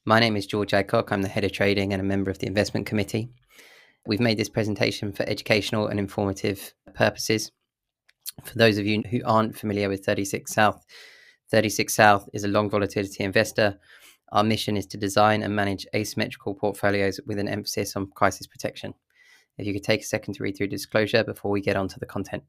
My name is George Adcock. I'm the head of trading and a member of the investment committee. We've made this presentation for educational and informative purposes. For those of you who aren't familiar with 36 South, 36 South is a long volatility investor. Our mission is to design and manage asymmetrical portfolios with an emphasis on crisis protection. If you could take a second to read through disclosure before we get on to the content.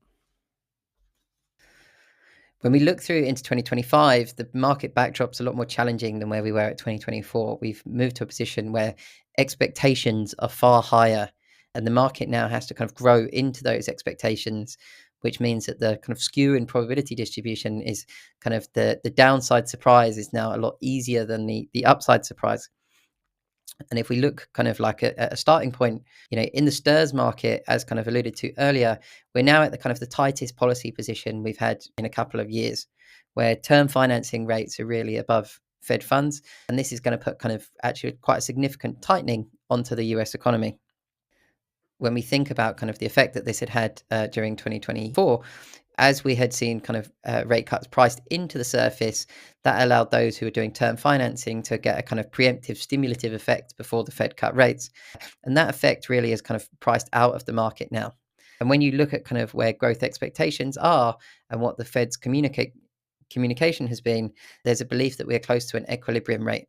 When we look through into 2025, the market backdrop's a lot more challenging than where we were at 2024. We've moved to a position where expectations are far higher, and the market now has to kind of grow into those expectations, which means that the kind of skew in probability distribution is kind of the downside surprise is now a lot easier than the upside surprise. And if we look kind of like at a starting point, in the STIRS market, as kind of alluded to earlier, we're now at the kind of the tightest policy position we've had in a couple of years, where term financing rates are really above Fed funds. And this is going to put kind of actually quite a significant tightening onto the US economy. When we think about kind of the effect that this had during 2024, as we had seen kind of rate cuts priced into the surface, that allowed those who were doing term financing to get a kind of preemptive stimulative effect before the Fed cut rates. And that effect really is kind of priced out of the market now. And when you look at kind of where growth expectations are and what the Fed's communication has been, there's a belief that we're close to an equilibrium rate.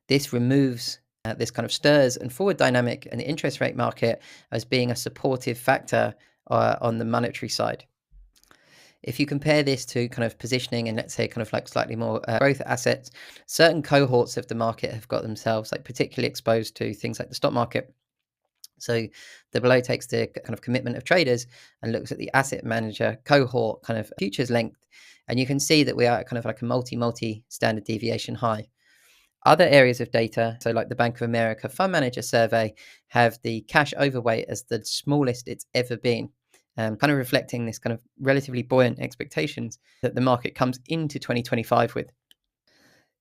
This removes this kind of STIRS and forward dynamic and the interest rate market as being a supportive factor on the monetary side. If you compare this to kind of positioning and let's say kind of like slightly more growth assets, certain cohorts of the market have got themselves like particularly exposed to things like the stock market. So the below takes the kind of commitment of traders and looks at the asset manager cohort kind of futures length. And you can see that we are at kind of like a multi standard deviation high. Other areas of data, so like the Bank of America Fund Manager Survey, have the cash overweight as the smallest it's ever been. Kind of reflecting this kind of relatively buoyant expectations that the market comes into 2025 with.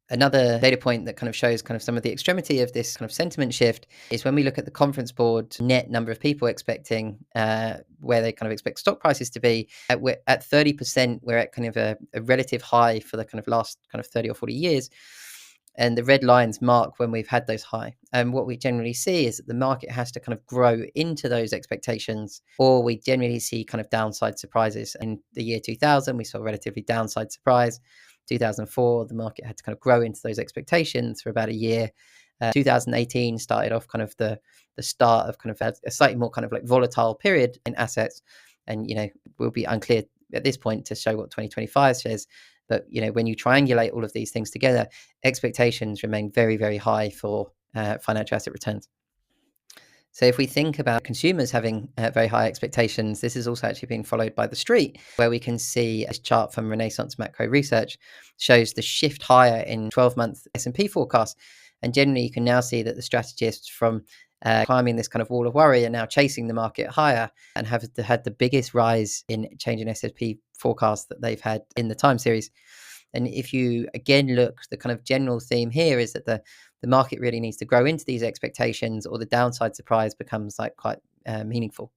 Another data point that kind of shows kind of some of the extremity of this kind of sentiment shift is when we look at the conference board net number of people expecting where they kind of expect stock prices to be. At 30%, we're at kind of a relative high for the kind of last kind of 30 or 40 years. And the red lines mark when we've had those high. And what we generally see is that the market has to kind of grow into those expectations, or we generally see kind of downside surprises. In the year 2000, we saw a relatively downside surprise. 2004, the market had to kind of grow into those expectations for about a year. 2018 started off kind of the start of kind of a slightly more kind of like volatile period in assets. And, we'll be unclear at this point to show what 2025 says. But, when you triangulate all of these things together, expectations remain very, very high for financial asset returns. So if we think about consumers having very high expectations, this is also actually being followed by the street, where we can see a chart from Renaissance Macro Research shows the shift higher in 12-month S&P forecast. And generally, you can now see that the strategists from climbing this kind of wall of worry are now chasing the market higher and have had the biggest rise in change in S&P forecast that they've had in the time series. And if you again look, the kind of general theme here is that the market really needs to grow into these expectations, or the downside surprise becomes like quite meaningful.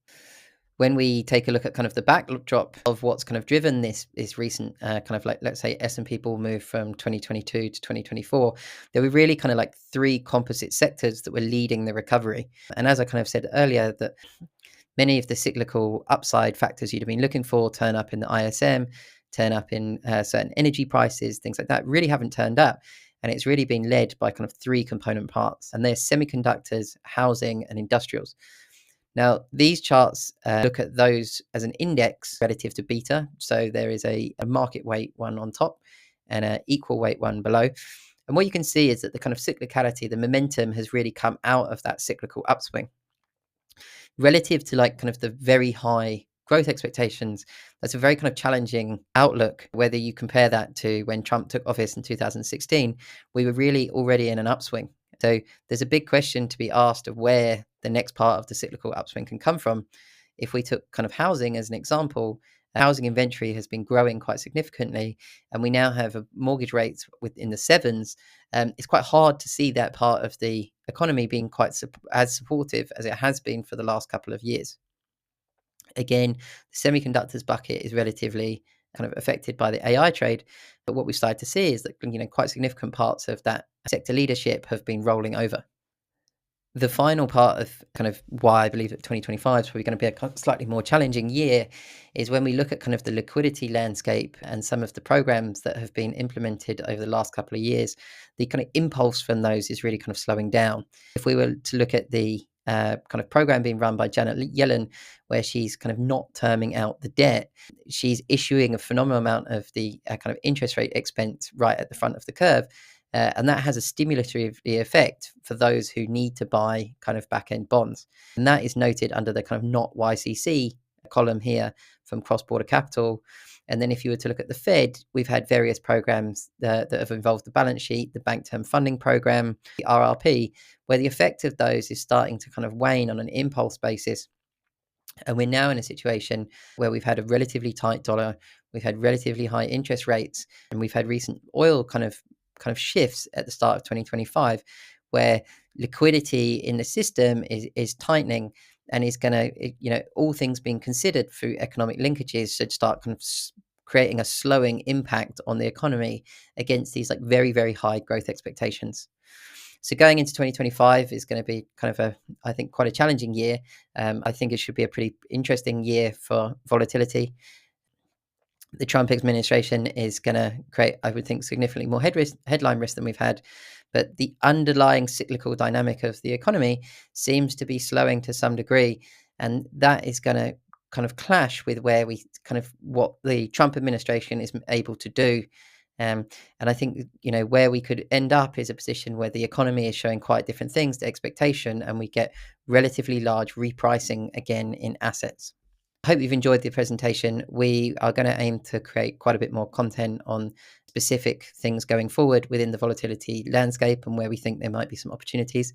When we take a look at kind of the backdrop of what's kind of driven this recent kind of like, let's say, S&P bull move from 2022 to 2024, there were really kind of like three composite sectors that were leading the recovery. And as I kind of said earlier, that many of the cyclical upside factors you'd have been looking for turn up in the ISM, turn up in certain energy prices, things like that, really haven't turned up. And it's really been led by kind of three component parts, and they're semiconductors, housing, and industrials. Now, these charts look at those as an index relative to beta. So there is a market weight one on top and an equal weight one below. And what you can see is that the kind of cyclicality, the momentum has really come out of that cyclical upswing. Relative to like kind of the very high growth expectations, that's a very kind of challenging outlook. Whether you compare that to when Trump took office in 2016, we were really already in an upswing. So there's a big question to be asked of where the next part of the cyclical upswing can come from. If we took kind of housing as an example, housing inventory has been growing quite significantly, and we now have a mortgage rates within the sevens. It's quite hard to see that part of the economy being quite as supportive as it has been for the last couple of years. Again, the semiconductors bucket is relatively kind of affected by the AI trade. But what we started to see is that, quite significant parts of that sector leadership have been rolling over. The final part of kind of why I believe that 2025 is probably going to be a slightly more challenging year is when we look at kind of the liquidity landscape and some of the programs that have been implemented over the last couple of years. The kind of impulse from those is really kind of slowing down. If we were to look at the kind of program being run by Janet Yellen, where she's kind of not terming out the debt, she's issuing a phenomenal amount of the kind of interest rate expense right at the front of the curve. And that has a stimulatory effect for those who need to buy kind of back end bonds. And that is noted under the kind of not YCC column here from Cross Border Capital. And then if you were to look at the Fed, we've had various programs that have involved the balance sheet, the Bank Term Funding Program, the RRP, where the effect of those is starting to kind of wane on an impulse basis. And we're now in a situation where we've had a relatively tight dollar, we've had relatively high interest rates, and we've had recent oil kind of shifts at the start of 2025, where liquidity in the system is tightening and is going to, all things being considered through economic linkages, should start kind of creating a slowing impact on the economy against these like very, very high growth expectations. So going into 2025 is going to be kind of I think, quite a challenging year. I think it should be a pretty interesting year for volatility. The Trump administration is going to create, I would think, significantly more headline risk than we've had. But the underlying cyclical dynamic of the economy seems to be slowing to some degree. And that is going to kind of clash with where we kind of what the Trump administration is able to do. And I think, where we could end up is a position where the economy is showing quite different things to expectation, and we get relatively large repricing again in assets. I hope you've enjoyed the presentation. We are going to aim to create quite a bit more content on specific things going forward within the volatility landscape and where we think there might be some opportunities.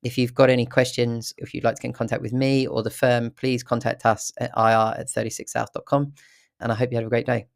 If you've got any questions, if you'd like to get in contact with me or the firm, please contact us at ir@36south.com. And I hope you have a great day.